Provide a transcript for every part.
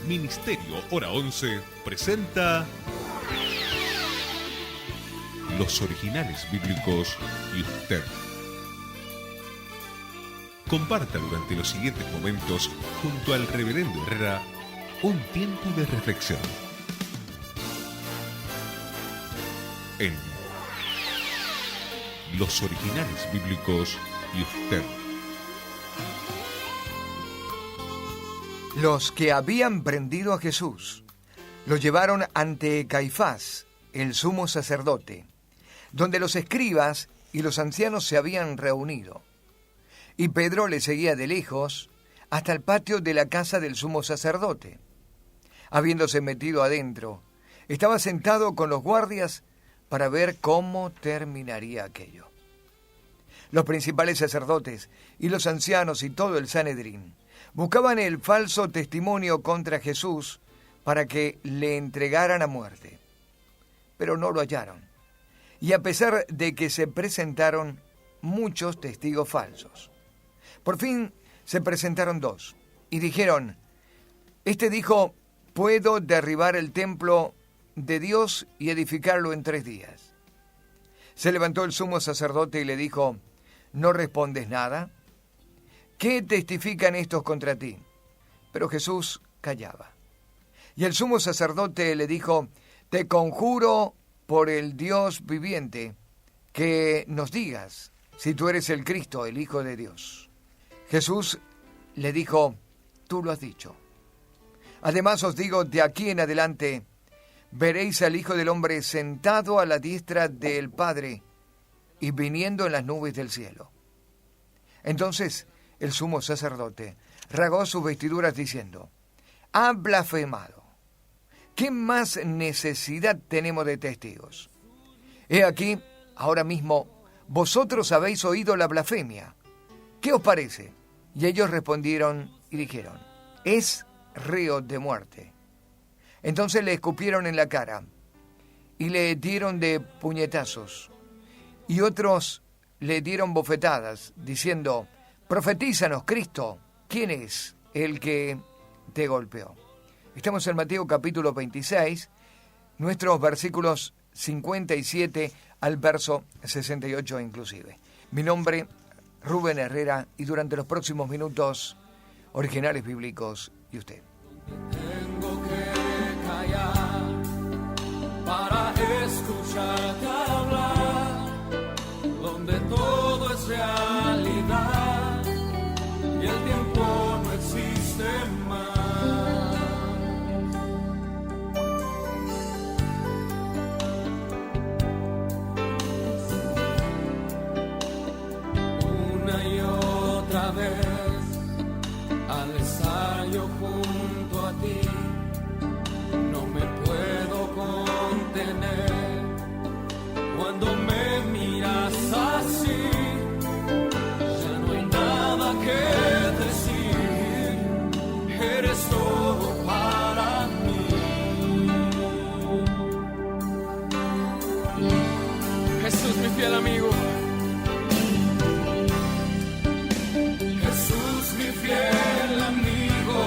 Ministerio Hora 11 presenta Los Originales Bíblicos y usted. Comparta durante los siguientes momentos junto al Reverendo Herrera un tiempo de reflexión en Los Originales Bíblicos y usted. Los que habían prendido a Jesús lo llevaron ante Caifás, el sumo sacerdote, donde los escribas y los ancianos se habían reunido. Y Pedro le seguía de lejos hasta el patio de la casa del sumo sacerdote. Habiéndose metido adentro, estaba sentado con los guardias para ver cómo terminaría aquello. Los principales sacerdotes y los ancianos y todo el Sanedrín buscaban el falso testimonio contra Jesús para que le entregaran a muerte. Pero no lo hallaron. Y a pesar de que se presentaron muchos testigos falsos, por fin se presentaron dos y dijeron: Este dijo, puedo derribar el templo de Dios y edificarlo en 3 días. Se levantó el sumo sacerdote y le dijo: ¿No respondes nada? ¿Qué testifican estos contra ti? Pero Jesús callaba. Y el sumo sacerdote le dijo: Te conjuro por el Dios viviente, que nos digas si tú eres el Cristo, el Hijo de Dios. Jesús le dijo: Tú lo has dicho. Además os digo, de aquí en adelante veréis al Hijo del Hombre sentado a la diestra del Padre y viniendo en las nubes del cielo. Entonces el sumo sacerdote rasgó sus vestiduras diciendo: Ha blasfemado. ¿Qué más necesidad tenemos de testigos? He aquí, ahora mismo, vosotros habéis oído la blasfemia. ¿Qué os parece? Y ellos respondieron y dijeron: Es reo de muerte. Entonces le escupieron en la cara y le dieron de puñetazos, y otros le dieron bofetadas, diciendo: Profetízanos, Cristo, ¿quién es el que te golpeó? Estamos en Mateo capítulo 26, nuestros versículos 57 al verso 68 inclusive. Mi nombre, Rubén Herrera, y durante los próximos minutos, Originales Bíblicos y usted. Tengo que callar para escucharte hablar, donde todo es realidad y el tiempo no existe más. Una y otra vez al estar yo junto a ti, no me puedo contener. Cuando me miras así, ya no hay nada que decir. Eres todo para mí. Jesús, mi fiel amigo. Jesús, mi fiel amigo.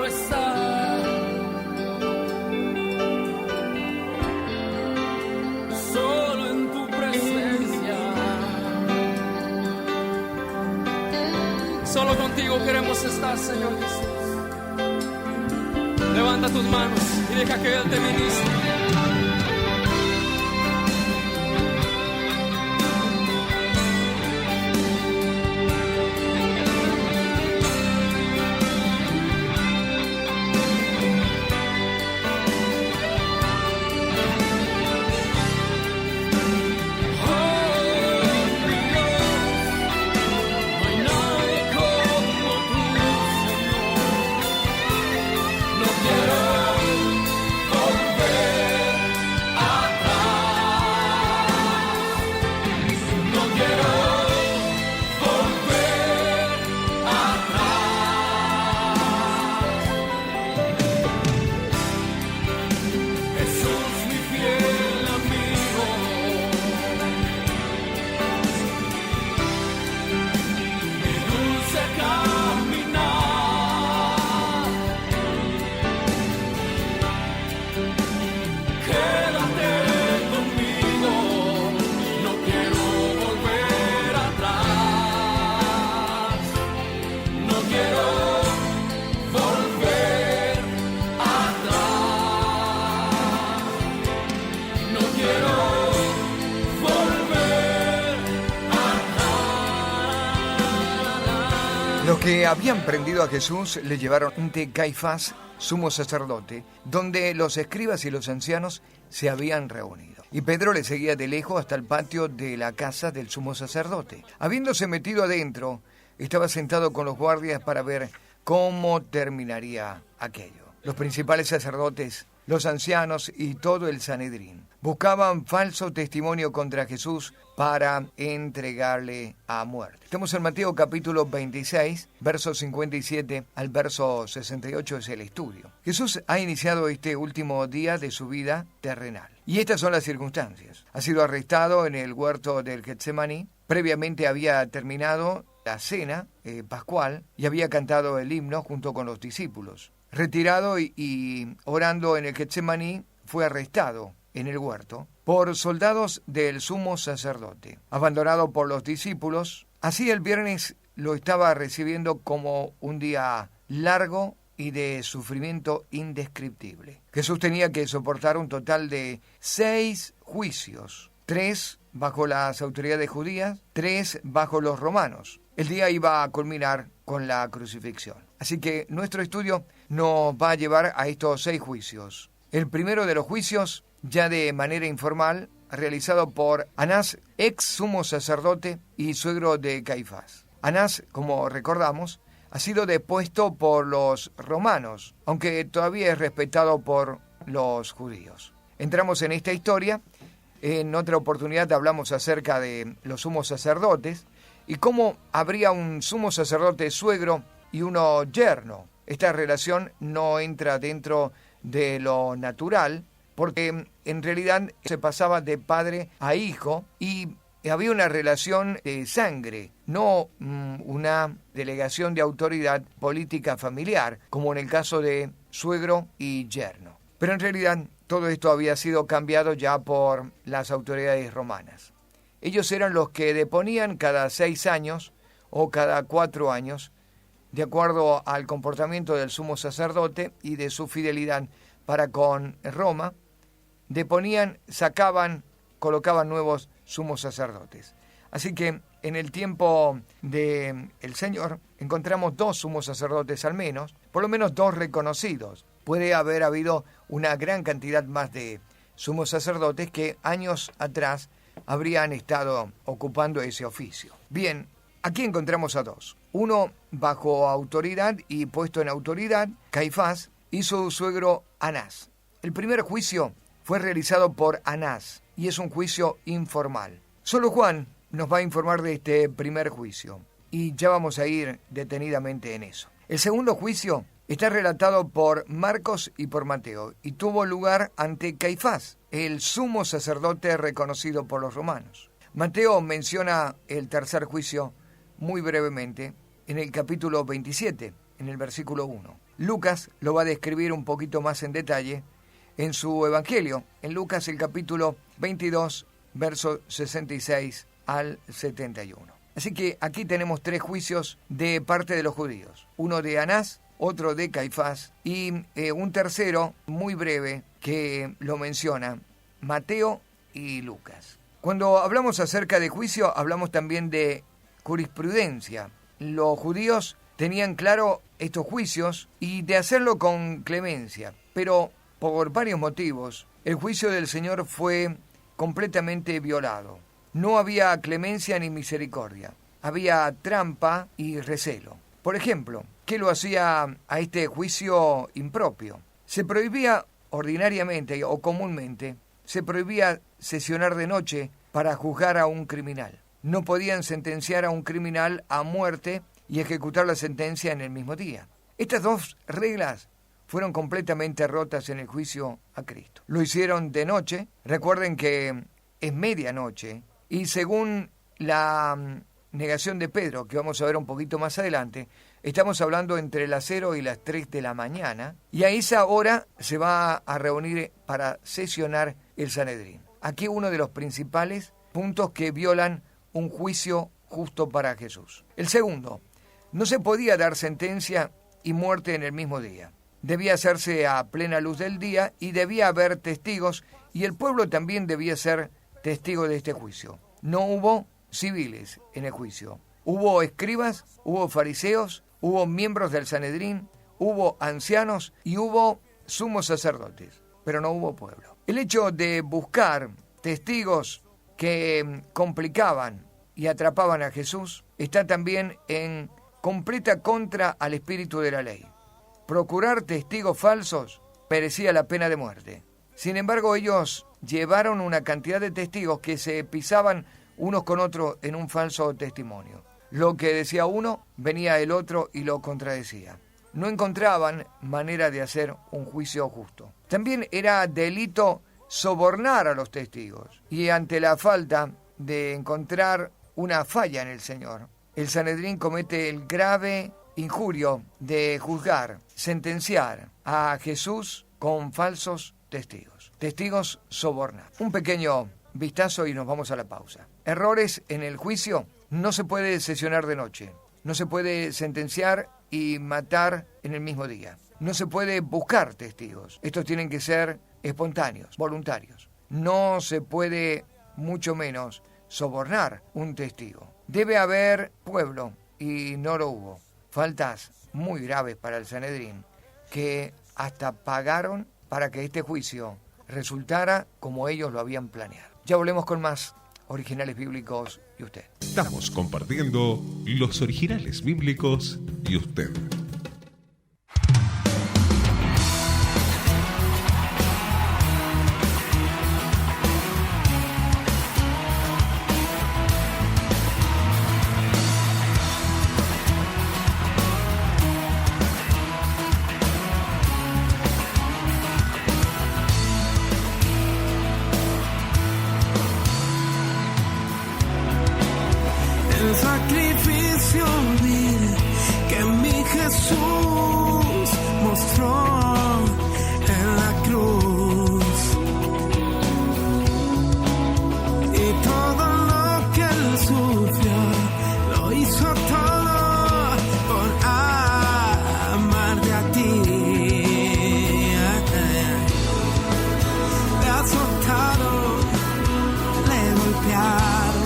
quiero estar solo en tu presencia. Solo contigo queremos estar, Señor Jesús. Levanta tus manos y deja que Él te ministre. Los que habían prendido a Jesús le llevaron ante Caifás, sumo sacerdote, donde los escribas y los ancianos se habían reunido. Y Pedro le seguía de lejos hasta el patio de la casa del sumo sacerdote. Habiéndose metido adentro, estaba sentado con los guardias para ver cómo terminaría aquello. Los principales sacerdotes, los ancianos y todo el Sanedrín buscaban falso testimonio contra Jesús para entregarle a muerte. Estamos en Mateo capítulo 26, versos 57 al verso 68 es el estudio. Jesús ha iniciado este último día de su vida terrenal. Y estas son las circunstancias. Ha sido arrestado en el huerto del Getsemaní. Previamente había terminado la cena pascual y había cantado el himno junto con los discípulos. Retirado y orando en el Getsemaní, fue arrestado en el huerto por soldados del sumo sacerdote. Abandonado por los discípulos, así el viernes lo estaba recibiendo como un día largo y de sufrimiento indescriptible. Jesús tenía que soportar un total de 6 juicios, 3 bajo las autoridades judías, 3 bajo los romanos. El día iba a culminar con la crucifixión. Así que nuestro estudio nos va a llevar a estos 6 juicios. El primero de los juicios, ya de manera informal, realizado por Anás, ex sumo sacerdote y suegro de Caifás. Anás, como recordamos, ha sido depuesto por los romanos, aunque todavía es respetado por los judíos. Entramos en esta historia. En otra oportunidad hablamos acerca de los sumos sacerdotes y cómo habría un sumo sacerdote suegro y uno yerno. Esta relación no entra dentro de lo natural, porque en realidad se pasaba de padre a hijo y había una relación de sangre, no una delegación de autoridad política familiar, como en el caso de suegro y yerno. Pero en realidad todo esto había sido cambiado ya por las autoridades romanas. Ellos eran los que deponían cada 6 años o cada 4 años, de acuerdo al comportamiento del sumo sacerdote y de su fidelidad para con Roma, deponían, sacaban, colocaban nuevos sumos sacerdotes. Así que en el tiempo del Señor encontramos 2 sumos sacerdotes al menos, por lo menos 2 reconocidos. Puede haber habido una gran cantidad más de sumos sacerdotes que años atrás habrían estado ocupando ese oficio. Bien, aquí encontramos a 2. Uno bajo autoridad y puesto en autoridad, Caifás, y su suegro Anás. El primer juicio fue realizado por Anás y es un juicio informal. Solo Juan nos va a informar de este primer juicio y ya vamos a ir detenidamente en eso. El segundo juicio está relatado por Marcos y por Mateo y tuvo lugar ante Caifás, el sumo sacerdote reconocido por los romanos. Mateo menciona el tercer juicio muy brevemente en el capítulo 27, en el versículo 1. Lucas lo va a describir un poquito más en detalle en su Evangelio, en Lucas el capítulo 22, versos 66 al 71. Así que aquí tenemos 3 juicios de parte de los judíos. Uno de Anás, otro de Caifás y un tercero muy breve que lo menciona Mateo y Lucas. Cuando hablamos acerca de juicio, hablamos también de jurisprudencia. Los judíos tenían claro estos juicios y de hacerlo con clemencia, pero por varios motivos el juicio del Señor fue completamente violado. No había clemencia ni misericordia, había trampa y recelo. Por ejemplo, ¿qué lo hacía a este juicio impropio? Se prohibía ordinariamente o comúnmente, se prohibía sesionar de noche para juzgar a un criminal. No podían sentenciar a un criminal a muerte y ejecutar la sentencia en el mismo día. Estas 2 reglas fueron completamente rotas en el juicio a Cristo. Lo hicieron de noche, recuerden que es medianoche, y según la negación de Pedro, que vamos a ver un poquito más adelante, estamos hablando entre las 0 y las 3 de la mañana, y a esa hora se va a reunir para sesionar el Sanedrín. Aquí uno de los principales puntos que violan un juicio justo para Jesús. El segundo, no se podía dar sentencia y muerte en el mismo día. Debía hacerse a plena luz del día y debía haber testigos, y el pueblo también debía ser testigo de este juicio. No hubo civiles en el juicio. Hubo escribas, hubo fariseos, hubo miembros del Sanedrín, hubo ancianos y hubo sumos sacerdotes, pero no hubo pueblo. El hecho de buscar testigos que complicaban y atrapaban a Jesús está también en completa contra al espíritu de la ley. Procurar testigos falsos merecía la pena de muerte. Sin embargo, ellos llevaron una cantidad de testigos que se pisaban unos con otros en un falso testimonio. Lo que decía uno, venía el otro y lo contradecía. No encontraban manera de hacer un juicio justo. También era delito sobornar a los testigos. Y ante la falta de encontrar una falla en el Señor, el Sanedrín comete el grave injurio de juzgar, sentenciar a Jesús con falsos testigos. Testigos sobornados. Un pequeño vistazo y nos vamos a la pausa. Errores en el juicio. No se puede sesionar de noche. No se puede sentenciar y matar en el mismo día. No se puede buscar testigos. Estos tienen que ser espontáneos, voluntarios. No se puede, mucho menos, sobornar un testigo. Debe haber pueblo y no lo hubo. Faltas muy graves para el Sanedrín que hasta pagaron para que este juicio resultara como ellos lo habían planeado. Ya volvemos con más Originales Bíblicos y usted. Estamos compartiendo los originales bíblicos y usted. El sacrificio vil que mi Jesús mostró en la cruz, y todo lo que él sufrió lo hizo todo por amarte a ti. Le azotaron, le golpearon,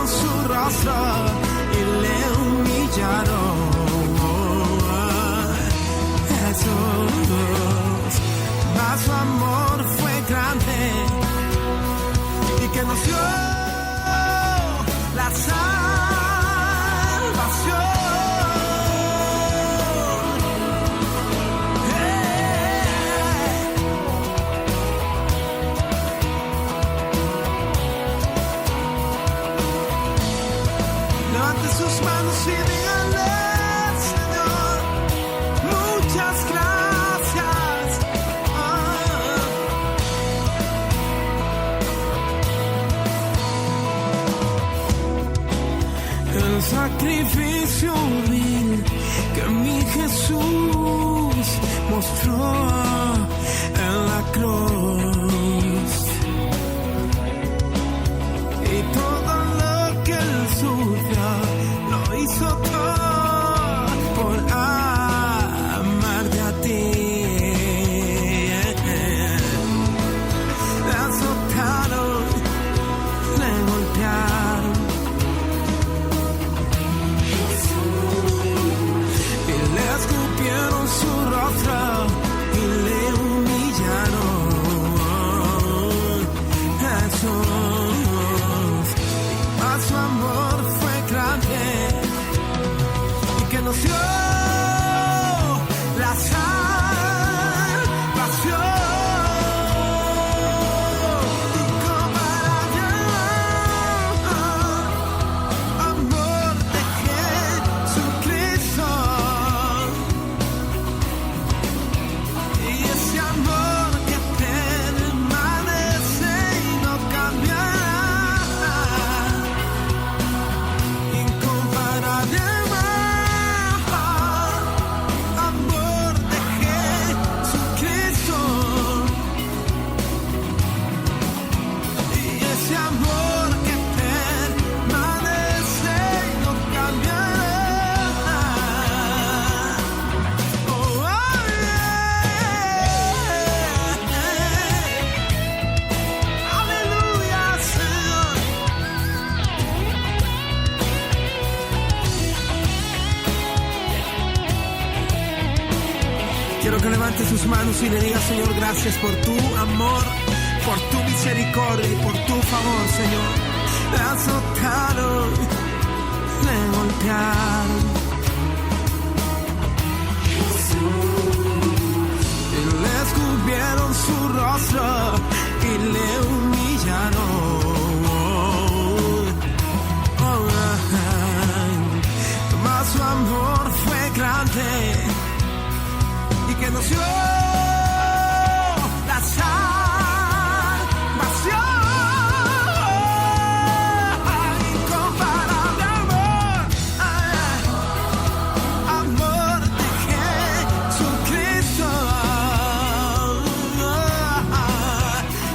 su rostro y le humillaron. Jesús, mas su amor fue grande y que nos dio la salvación. Levante sus manos y díganle, Señor, muchas gracias. sacrificio vil que mi Jesús mostró en la cruz. Y todo lo que Él sufrió lo hizo todo por amarte a ti. Le azotaron, le golpearon y le escupieron su rostro y le humillaron. Jesús, mas su amor fue grande y que nos dio la salvación. Amor de Jesucristo, y ese amor que permanece y no cambiará, incomparable amor de Jesucristo, y ese amor que permanece y no cambiará. Oh, aleluya, Señor. Quiero que levante sus manos y le diga: Señor, gracias por tu amor, por tu misericordia y por tu favor, Señor. Le azotaron, le golpearon y le escupieron su rostro y le humillaron. Mas su amor fue grande y que nos dio la salvación. Incomparable amor de Jesucristo,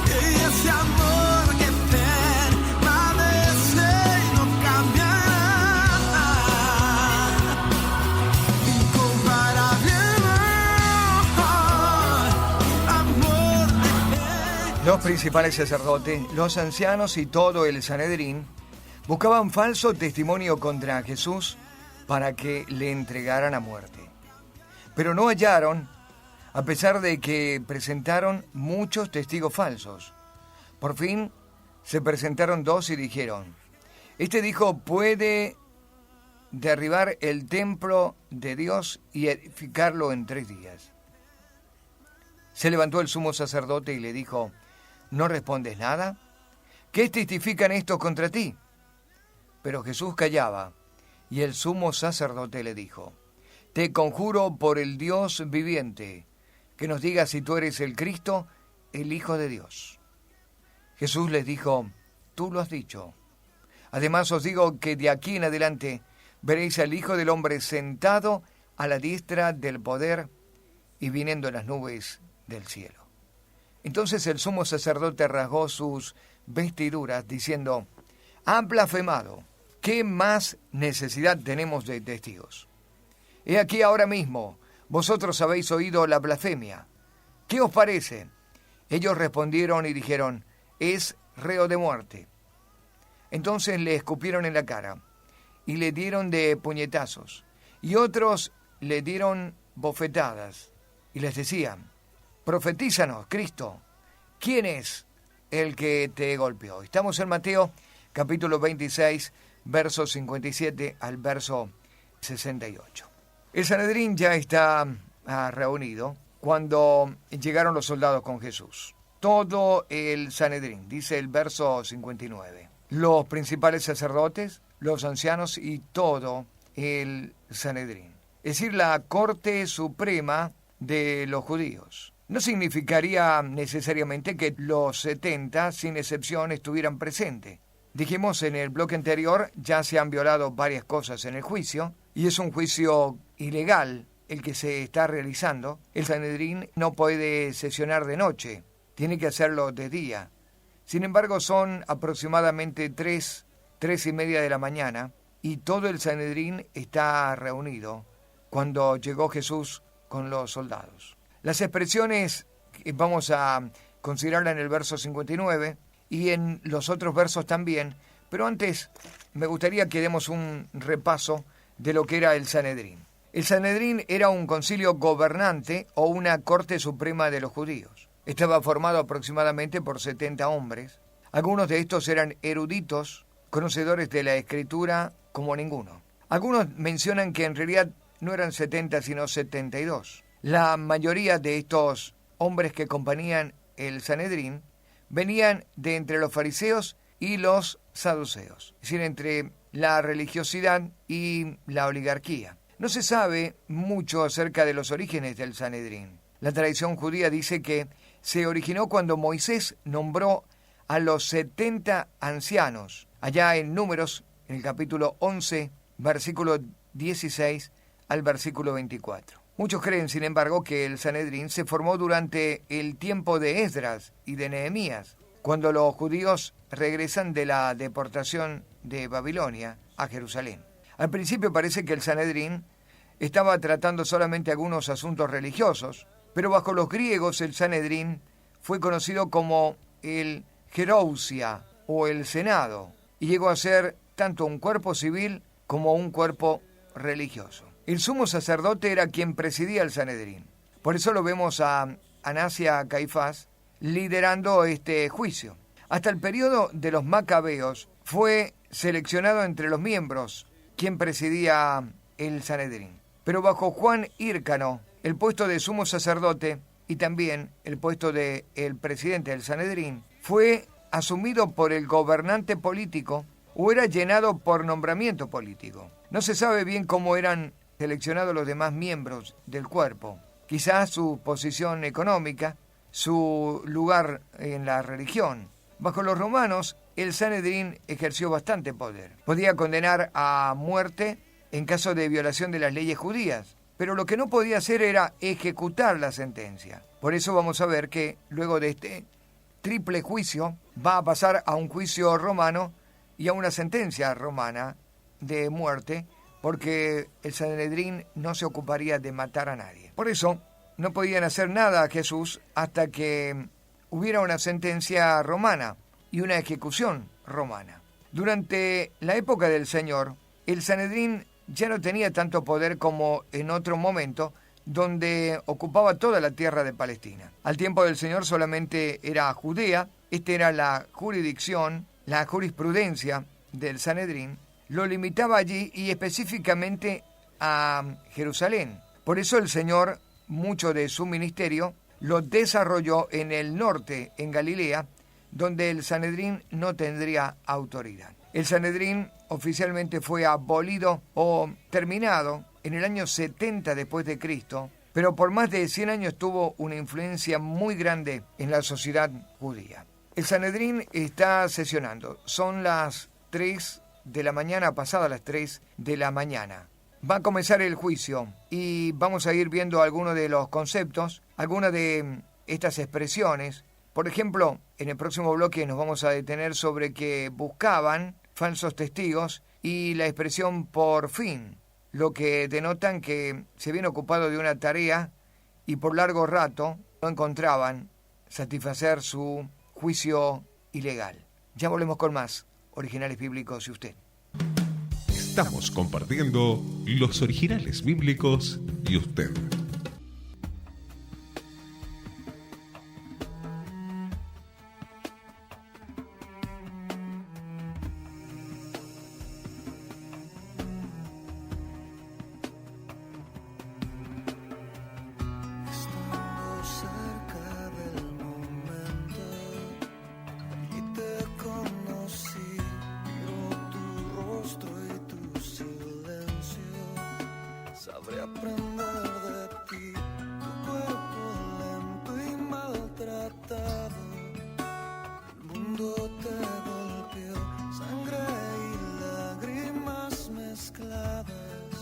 y ese amor que permanece y no cambiará. Incomparable amor de Los principales sacerdotes, los ancianos y todo el Sanedrín buscaban falso testimonio contra Jesús para que le entregaran a muerte. Pero no hallaron, a pesar de que presentaron muchos testigos falsos. Por fin se presentaron dos y dijeron: este dijo, puede derribar el templo de Dios y edificarlo en 3 días. Se levantó el sumo sacerdote y le dijo: ¿no respondes nada? ¿Qué testifican estos contra ti? Pero Jesús callaba, y el sumo sacerdote le dijo: te conjuro por el Dios viviente, que nos digas si tú eres el Cristo, el Hijo de Dios. Jesús les dijo: tú lo has dicho. Además os digo que de aquí en adelante veréis al Hijo del Hombre sentado a la diestra del poder y viniendo en las nubes del cielo. Entonces el sumo sacerdote rasgó sus vestiduras, diciendo: han blasfemado. ¿Qué más necesidad tenemos de testigos? He aquí ahora mismo, vosotros habéis oído la blasfemia. ¿Qué os parece? Ellos respondieron y dijeron: es reo de muerte. Entonces le escupieron en la cara y le dieron de puñetazos, y otros le dieron bofetadas y les decían: profetízanos, Cristo, ¿quién es el que te golpeó? Estamos en Mateo capítulo 26, versos 57 al verso 68. El Sanedrín ya está reunido cuando llegaron los soldados con Jesús. Todo el Sanedrín, dice el verso 59. Los principales sacerdotes, los ancianos y todo el Sanedrín. Es decir, la Corte Suprema de los judíos. No significaría necesariamente que los 70, sin excepción, estuvieran presentes. dijimos en el bloque anterior, ya se han violado varias cosas en el juicio, y es un juicio ilegal el que se está realizando. El Sanedrín no puede sesionar de noche, tiene que hacerlo de día. Sin embargo, son aproximadamente 3:30 de la mañana, y todo el Sanedrín está reunido cuando llegó Jesús con los soldados. Las expresiones vamos a considerarlas en el verso 59 y en los otros versos también, pero antes me gustaría que demos un repaso de lo que era el Sanedrín. El Sanedrín era un concilio gobernante o una corte suprema de los judíos. Estaba formado aproximadamente por 70 hombres. Algunos de estos eran eruditos, conocedores de la Escritura como ninguno. Algunos mencionan que en realidad no eran 70 sino 72. La mayoría de estos hombres que componían el Sanedrín venían de entre los fariseos y los saduceos, es decir, entre la religiosidad y la oligarquía. No se sabe mucho acerca de los orígenes del Sanedrín. La tradición judía dice que se originó cuando Moisés nombró a los 70 ancianos, allá en Números, en el capítulo 11, versículo 16 al versículo 24. Muchos creen, sin embargo, que el Sanedrín se formó durante el tiempo de Esdras y de Nehemías, cuando los judíos regresan de la deportación de Babilonia a Jerusalén. Al principio parece que el Sanedrín estaba tratando solamente algunos asuntos religiosos, pero bajo los griegos el Sanedrín fue conocido como el Gerousia o el Senado, y llegó a ser tanto un cuerpo civil como un cuerpo religioso. El sumo sacerdote era quien presidía el Sanedrín. Por eso lo vemos a Anás y a Caifás liderando este juicio. Hasta el periodo de los Macabeos fue seleccionado entre los miembros quien presidía el Sanedrín. Pero bajo Juan Hírcano, el puesto de sumo sacerdote y también el puesto de el presidente del Sanedrín fue asumido por el gobernante político o era llenado por nombramiento político. No se sabe bien cómo eran seleccionados los demás miembros del cuerpo. Quizás su posición económica, su lugar en la religión. Bajo los romanos, el Sanedrín ejerció bastante poder. Podía condenar a muerte en caso de violación de las leyes judías, pero lo que no podía hacer era ejecutar la sentencia. Por eso vamos a ver que luego de este triple juicio va a pasar a un juicio romano y a una sentencia romana de muerte, porque el Sanedrín no se ocuparía de matar a nadie. Por eso no podían hacer nada a Jesús hasta que hubiera una sentencia romana y una ejecución romana. Durante la época del Señor, el Sanedrín ya no tenía tanto poder como en otro momento, donde ocupaba toda la tierra de Palestina. Al tiempo del Señor solamente era Judea. Esta era la jurisdicción, la jurisprudencia del Sanedrín, lo limitaba allí y específicamente a Jerusalén. Por eso el Señor, mucho de su ministerio, lo desarrolló en el norte, en Galilea, donde el Sanedrín no tendría autoridad. El Sanedrín oficialmente fue abolido o terminado en el año 70 después de Cristo, pero por más de 100 años tuvo una influencia muy grande en la sociedad judía. El Sanedrín está sesionando. Son las 3 de la mañana, pasadas las 3 de la mañana. Va a comenzar el juicio y vamos a ir viendo algunos de los conceptos, algunas de estas expresiones. Por ejemplo, en el próximo bloque nos vamos a detener sobre que buscaban falsos testigos y la expresión por fin, lo que denotan que se habían ocupado de una tarea y por largo rato no encontraban satisfacer su juicio ilegal. Ya volvemos con más Originales Bíblicos y usted. Estamos compartiendo los originales bíblicos y usted. Sabré aprender de miradas,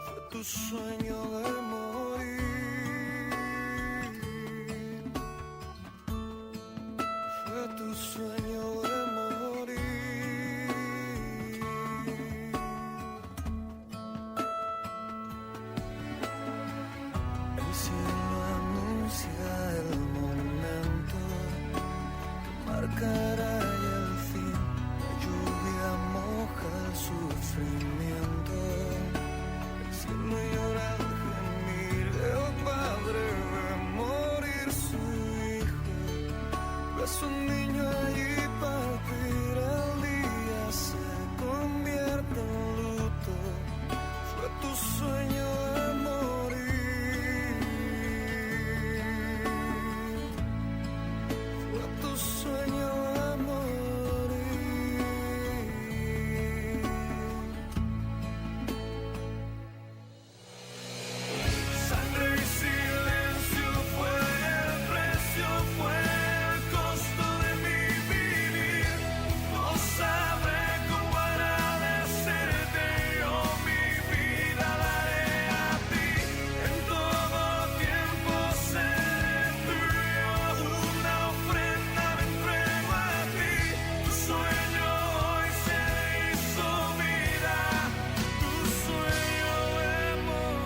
fue tu sueño de morir, fue tu sueño de morir. El cielo anuncia el momento que marcará el fin, la lluvia moja el sufrimiento, el cielo llora al gemir el padre ve morir su hijo, ves un niño allí partir, el día se convierte en luto, fue tu sueño de morir, fue tu sueño de morir. Sangre y silencio fue el precio, fue el costo de mi vivir. No sabré cómo agradecerte, yo mi vida daré a ti. En todo tiempo seré tuyo, una ofrenda me entrego a ti. Tu sueño hoy se hizo vida, tu sueño de morir.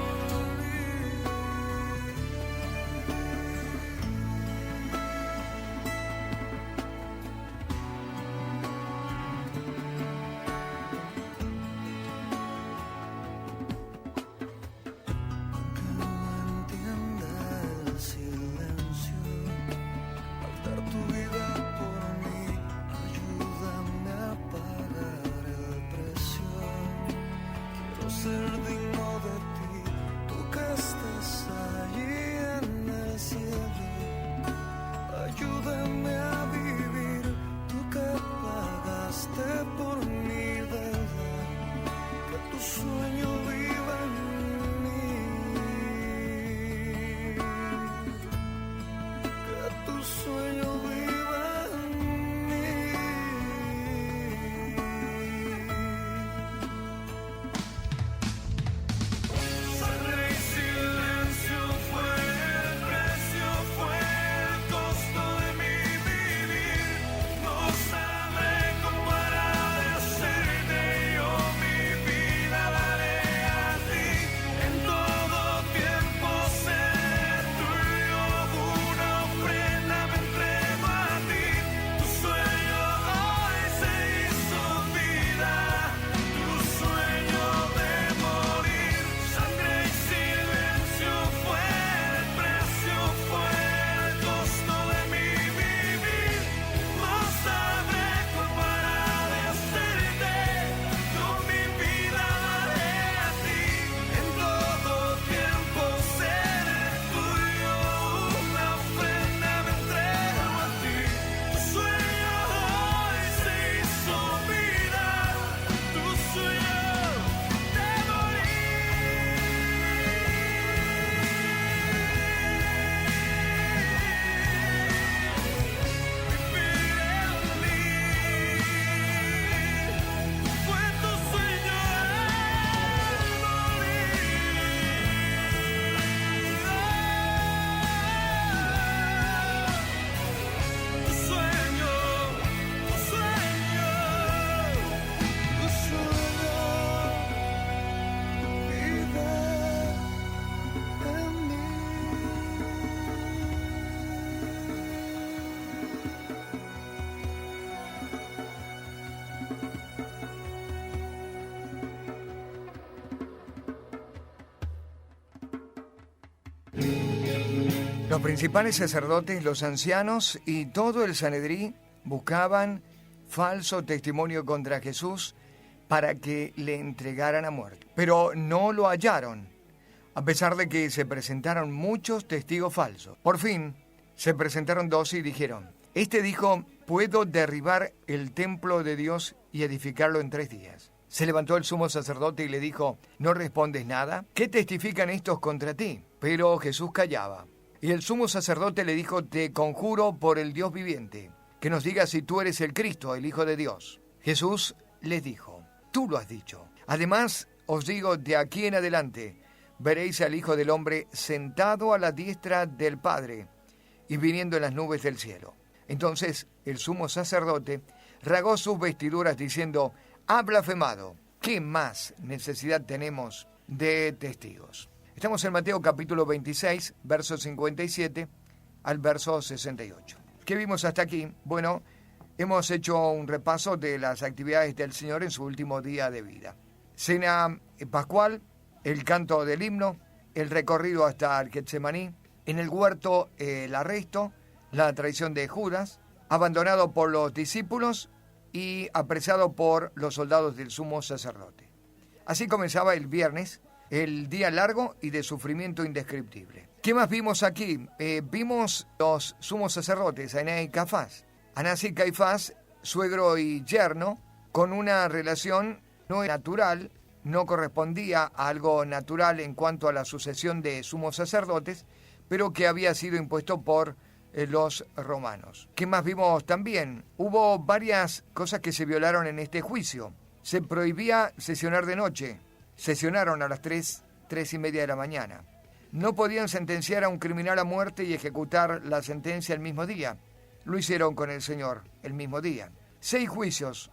Que no entienda el silencio, al dar tu vida por mí, ayúdame a pagar el precio. Quiero ser digno de ti, tú que estás allí en el cielo. Ayúdame a vivir, tú que pagaste por mi deuda, que tu sueño viva en mí, que tu sueño viva en mí. Sangre y silencio fue el precio, fue el costo de mi vivir. No sabré cómo agradecerte, yo mi vida daré a ti. En todo tiempo seré tuyo, una ofrenda me entrego a ti. Tu sueño hoy se hizo vida, tu sueño de morir. Sangre y silencio fue el precio, fue el costo de mi vivir. No sabré cómo agradecerte, yo mi vida daré a ti. En todo tiempo seré tuyo, una ofrenda me entrego a ti. Tu sueño hoy se hizo vida, tu sueño de morir. Vivir en mí, fue tu sueño de morir. Tu sueño, tu sueño, tu sueño vive en mí. Los principales sacerdotes, los ancianos y todo el Sanedrí buscaban falso testimonio contra Jesús para que le entregaran a muerte. Pero no lo hallaron, a pesar de que se presentaron muchos testigos falsos. Por fin, se presentaron 12 y dijeron: este dijo, puedo derribar el templo de Dios y edificarlo en 3 días. Se levantó el sumo sacerdote y le dijo: ¿no respondes nada? ¿Qué testifican estos contra ti? Pero Jesús callaba. Y el sumo sacerdote le dijo: te conjuro por el Dios viviente, que nos digas si tú eres el Cristo, el Hijo de Dios. Jesús les dijo: tú lo has dicho. Además, os digo, de aquí en adelante veréis al Hijo del Hombre sentado a la diestra del Padre y viniendo en las nubes del cielo. Entonces el sumo sacerdote rasgó sus vestiduras diciendo, ha blasfemado. ¿Qué más necesidad tenemos de testigos? Estamos en Mateo capítulo 26, verso 57 al verso 68. ¿Qué vimos hasta aquí? Bueno, hemos hecho un repaso de las actividades del Señor en su último día de vida. Cena pascual, el canto del himno, el recorrido hasta el Getsemaní, en el huerto el arresto, la traición de Judas, abandonado por los discípulos y apresado por los soldados del sumo sacerdote. Así comenzaba el viernes, el día largo y de sufrimiento indescriptible. ¿Qué más vimos aquí? Vimos los sumos sacerdotes, Anás y Caifás. Anás y Caifás, suegro y yerno, con una relación no natural, no correspondía a algo natural en cuanto a la sucesión de sumos sacerdotes, pero que había sido impuesto por los romanos. ¿Qué más vimos también? Hubo varias cosas que se violaron en este juicio. Se prohibía sesionar de noche. Sesionaron a las 3:30 de la mañana. No podían sentenciar a un criminal a muerte y ejecutar la sentencia el mismo día. Lo hicieron con el Señor el mismo día. 6 juicios.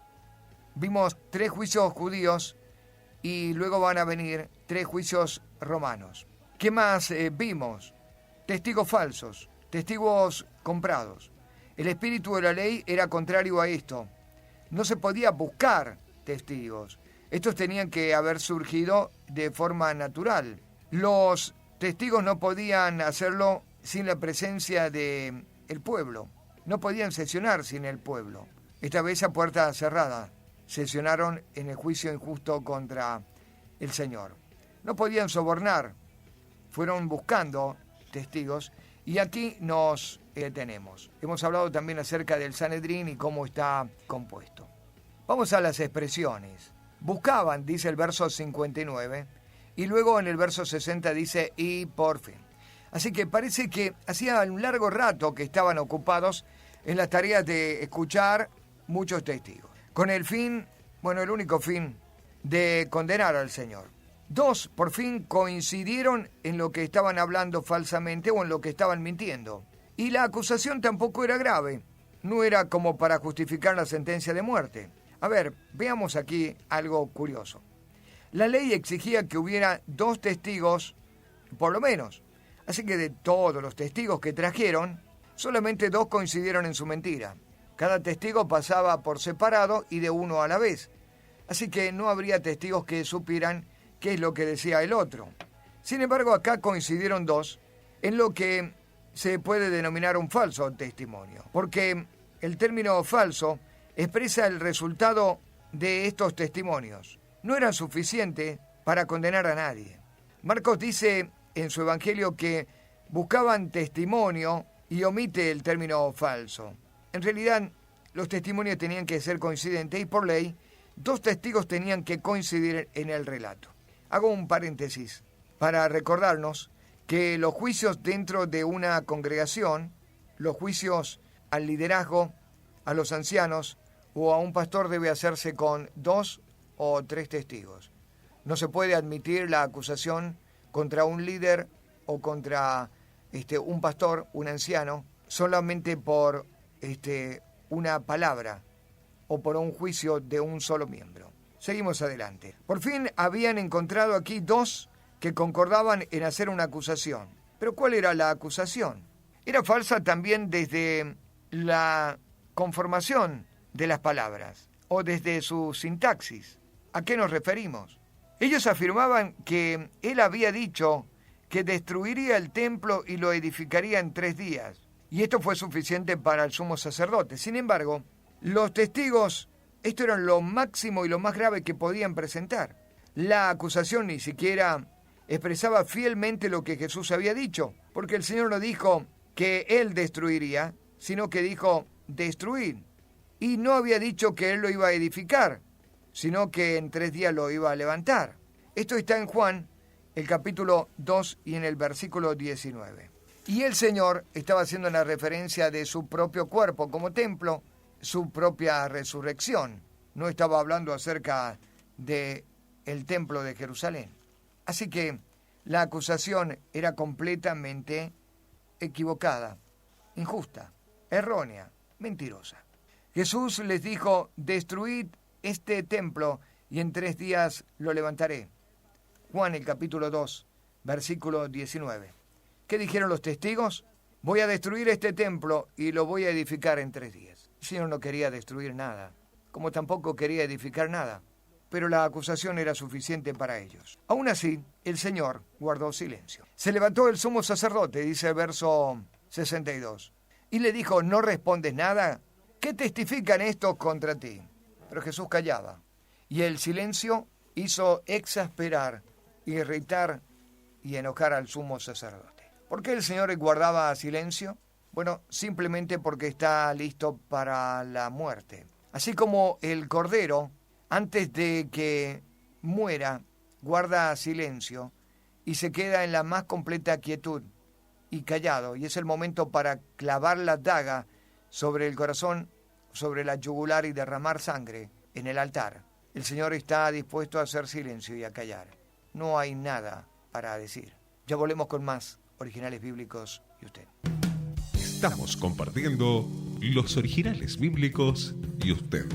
Vimos 3 juicios judíos y luego van a venir 3 juicios romanos. ¿Qué más vimos? Testigos falsos, testigos comprados. El espíritu de la ley era contrario a esto. No se podía buscar testigos. Estos tenían que haber surgido de forma natural. Los testigos no podían hacerlo sin la presencia del pueblo. No podían sesionar sin el pueblo. Esta vez a puerta cerrada sesionaron en el juicio injusto contra el Señor. No podían sobornar. Fueron buscando testigos y aquí nos detenemos. Hemos hablado también acerca del Sanedrín y cómo está compuesto. Vamos a las expresiones. Buscaban, dice el verso 59, y luego en el verso 60 dice, y por fin. Así que parece que hacía un largo rato que estaban ocupados en las tareas de escuchar muchos testigos. Con el fin, bueno, el único fin de condenar al Señor. 2, por fin coincidieron en lo que estaban hablando falsamente o en lo que estaban mintiendo. Y la acusación tampoco era grave. No era como para justificar la sentencia de muerte. A ver, veamos aquí algo curioso. La ley exigía que hubiera 2 testigos, por lo menos. Así que de todos los testigos que trajeron, solamente 2 coincidieron en su mentira. Cada testigo pasaba por separado y de uno a la vez. Así que no habría testigos que supieran qué es lo que decía el otro. Sin embargo, acá coincidieron 2 en lo que se puede denominar un falso testimonio. Porque el término falso expresa el resultado de estos testimonios. No eran suficientes para condenar a nadie. Marcos dice en su evangelio que buscaban testimonio y omite el término falso. En realidad, los testimonios tenían que ser coincidentes y por ley, 2 testigos tenían que coincidir en el relato. Hago un paréntesis para recordarnos que los juicios dentro de una congregación, los juicios al liderazgo, a los ancianos o a un pastor debe hacerse con 2 o 3 testigos. No se puede admitir la acusación contra un líder o contra un pastor, un anciano, solamente por una palabra o por un juicio de un solo miembro. Seguimos adelante. Por fin habían encontrado aquí 2 que concordaban en hacer una acusación. ¿Pero cuál era la acusación? Era falsa también desde la conformación de las palabras o desde su sintaxis. ¿A qué nos referimos? Ellos afirmaban que él había dicho que destruiría el templo y lo edificaría en 3 días. Y esto fue suficiente para el sumo sacerdote. Sin embargo, los testigos, esto era lo máximo y lo más grave que podían presentar. La acusación ni siquiera expresaba fielmente lo que Jesús había dicho, porque el Señor no dijo que Él destruiría, sino que dijo destruir. Y no había dicho que Él lo iba a edificar, sino que en 3 días lo iba a levantar. Esto está en Juan, el capítulo 2 y en el versículo 19. Y el Señor estaba haciendo una referencia de su propio cuerpo como templo, su propia resurrección. No estaba hablando acerca de el templo de Jerusalén. Así que la acusación era completamente equivocada, injusta, errónea, mentirosa. Jesús les dijo: destruid este templo y en 3 días lo levantaré. Juan el capítulo 2, versículo 19. ¿Qué dijeron los testigos? Voy a destruir este templo y lo voy a edificar en 3 días. El Señor no quería destruir nada, como tampoco quería edificar nada, pero la acusación era suficiente para ellos. Aún así, el Señor guardó silencio. Se levantó el sumo sacerdote, dice el verso 62, y le dijo: ¿no respondes nada? ¿Qué testifican estos contra ti? Pero Jesús callaba, y el silencio hizo exasperar, irritar y enojar al sumo sacerdote. ¿Por qué el Señor guardaba silencio? Bueno, simplemente porque está listo para la muerte. Así como el cordero, antes de que muera, guarda silencio y se queda en la más completa quietud y callado, y es el momento para clavar la daga sobre el corazón, sobre la yugular y derramar sangre en el altar. El Señor está dispuesto a hacer silencio y a callar. No hay nada para decir. Ya volvemos con más Originales Bíblicos y usted. Estamos compartiendo los originales bíblicos y usted.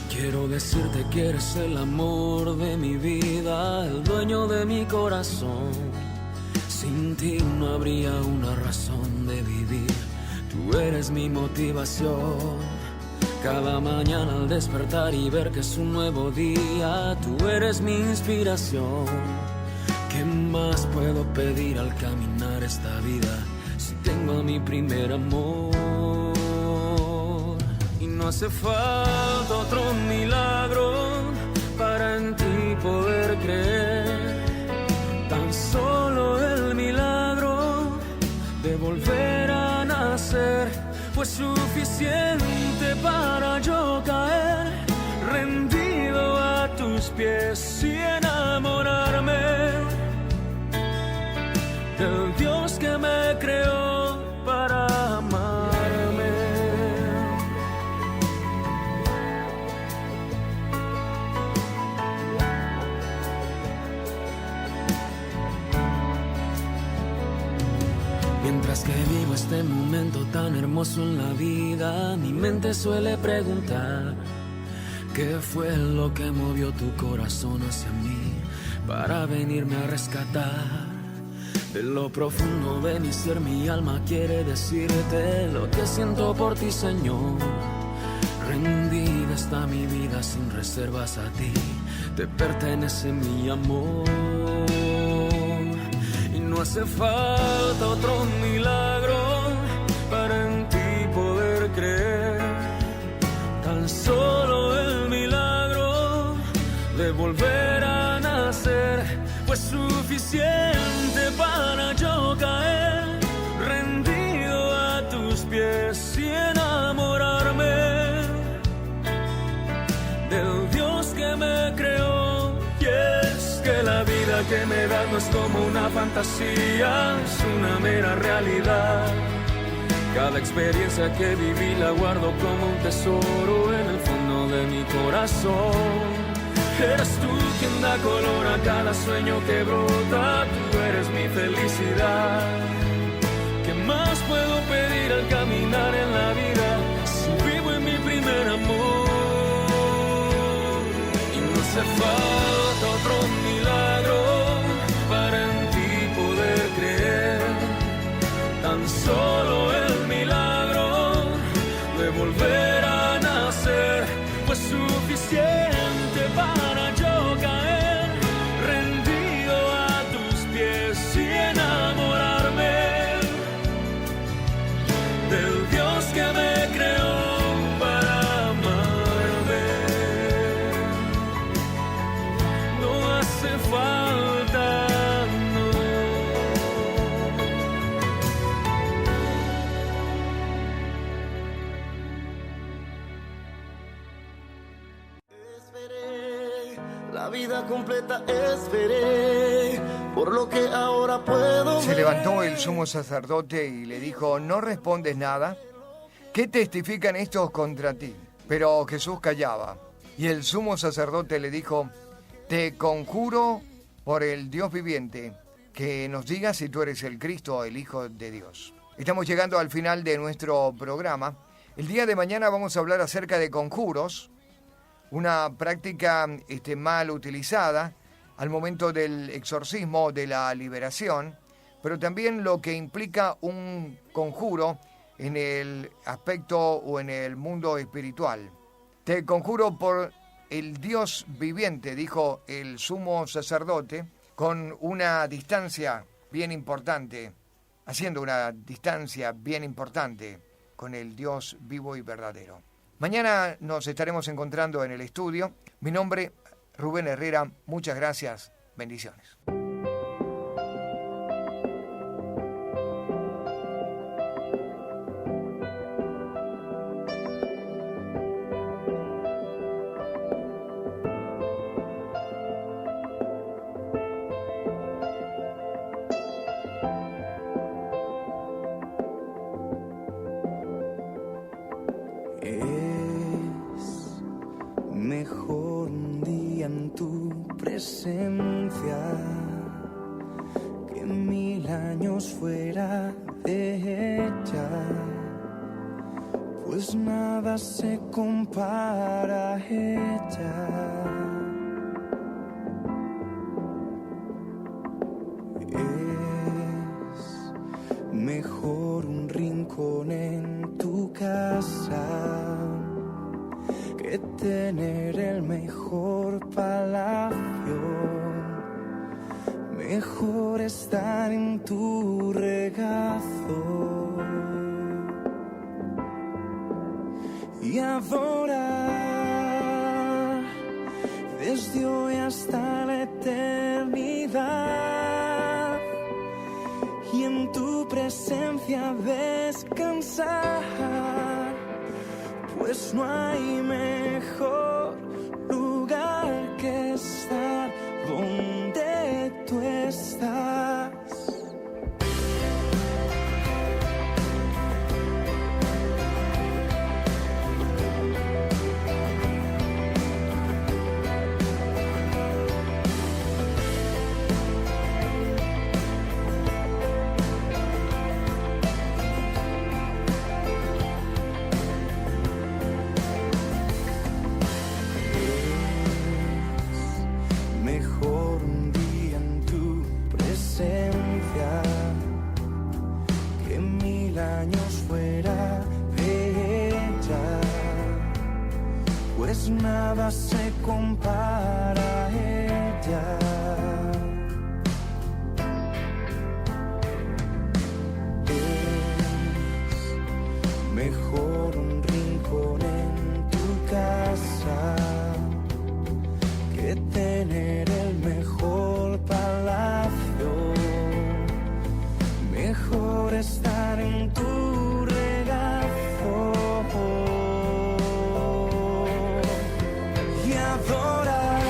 Quiero decirte que eres el amor de mi vida, el dueño de mi corazón. Sin ti no habría una razón de vivir. Tú eres mi motivación. Cada mañana al despertar y ver que es un nuevo día, tú eres mi inspiración. ¿Qué más puedo pedir al caminar esta vida si tengo a mi primer amor? No hace falta otro milagro para en ti poder creer. Tan solo el milagro de volver a nacer fue suficiente para yo caer rendido a tus pies y enamorarme del Dios que me creó para amarme. Mientras que vivo este momento tan hermoso en la vida, mi mente suele preguntar: ¿qué fue lo que movió tu corazón hacia mí para venirme a rescatar? De lo profundo de mi ser, mi alma quiere decirte lo que siento por ti, Señor. Rendida está mi vida sin reservas a ti, te pertenece mi amor. No hace falta otro milagro para en ti poder creer. Tan solo el milagro de volver a nacer fue suficiente para yo caer rendido a tus pies y enamorarme del Dios que me creó. Y es que la vida que me das no es como una fantasía, es una mera realidad. Cada experiencia que viví la guardo como un tesoro en el fondo de mi corazón. Eres tú quien da color a cada sueño que brota, tú eres mi felicidad. ¿Qué más puedo pedir al caminar en la vida si vivo en mi primer amor? Y no hace falta otro milagro para en ti poder creer. Tan solo el milagro de volver a nacer fue suficiente para yo caer rendido a tus pies y enamorarme del Dios que me creó para amarme. No hace falta, no. La vida completa esperé, por lo que ahora puedo Se levantó el sumo sacerdote y le dijo: ¿no respondes nada? ¿Qué testifican estos contra ti? Pero Jesús callaba. Y el sumo sacerdote le dijo: te conjuro por el Dios viviente, que nos digas si tú eres el Cristo, el Hijo de Dios. Estamos llegando al final de nuestro programa. El día de mañana vamos a hablar acerca de conjuros, una práctica mal utilizada al momento del exorcismo, de la liberación, pero también lo que implica un conjuro en el aspecto o en el mundo espiritual. Te conjuro por el Dios viviente, dijo el sumo sacerdote, con una distancia bien importante, haciendo una distancia bien importante con el Dios vivo y verdadero. Mañana nos estaremos encontrando en el estudio. Mi nombre, Rubén Herrera. Muchas gracias. Bendiciones. Mejor un día en tu presencia que 1000 años fuera de ella, pues nada se compara a ella. Es mejor un rincón en tu casa que tener el mejor palacio. Mejor estar en tu regazo y adorar desde hoy hasta la eternidad, y en tu presencia descansar, pues no hay mejor lugar que estar donde tú estás. Nada se compara a ella. Es mejor un rincón en tu casa que tener el mejor palacio. Mejor estar en tu regazo y adorar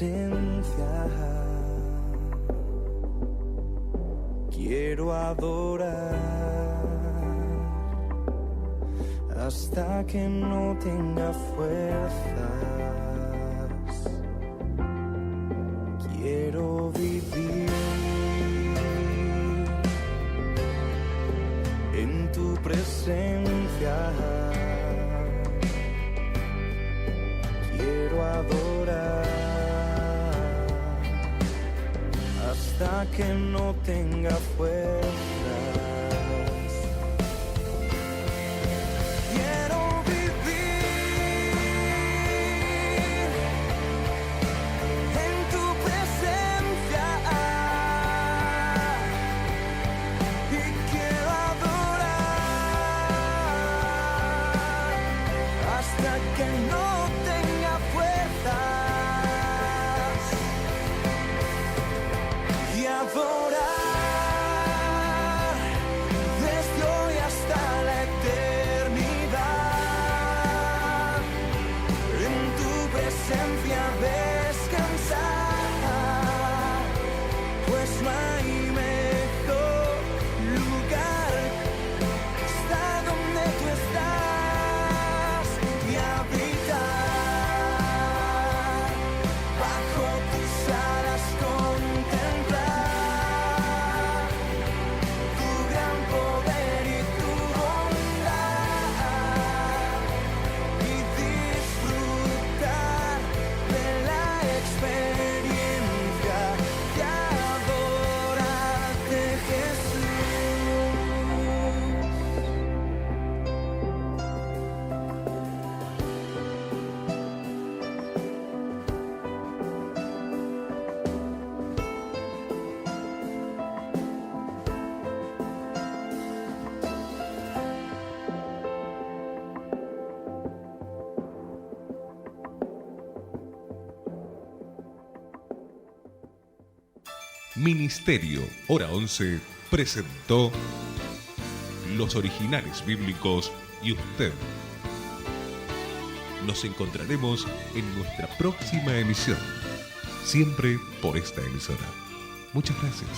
presencia. Quiero adorar hasta que no tenga fuerzas. Quiero vivir en tu presencia. Quiero adorar hasta que no tenga fuerzas. Quiero vivir en tu presencia y quiero adorar hasta que no tenga fuerzas y adorar desde hoy hasta la eternidad, en tu presencia descansar, pues no hay mejor lugar, está donde tú estás y habitar bajo tus alas, contemplar tu gran poder y tu bondad y disfrutar de la experiencia de adorarte, Jesús. Ministerio Hora 11 presentó Los Originales Bíblicos y usted. Nos encontraremos en nuestra próxima emisión, siempre por esta emisora. Muchas gracias.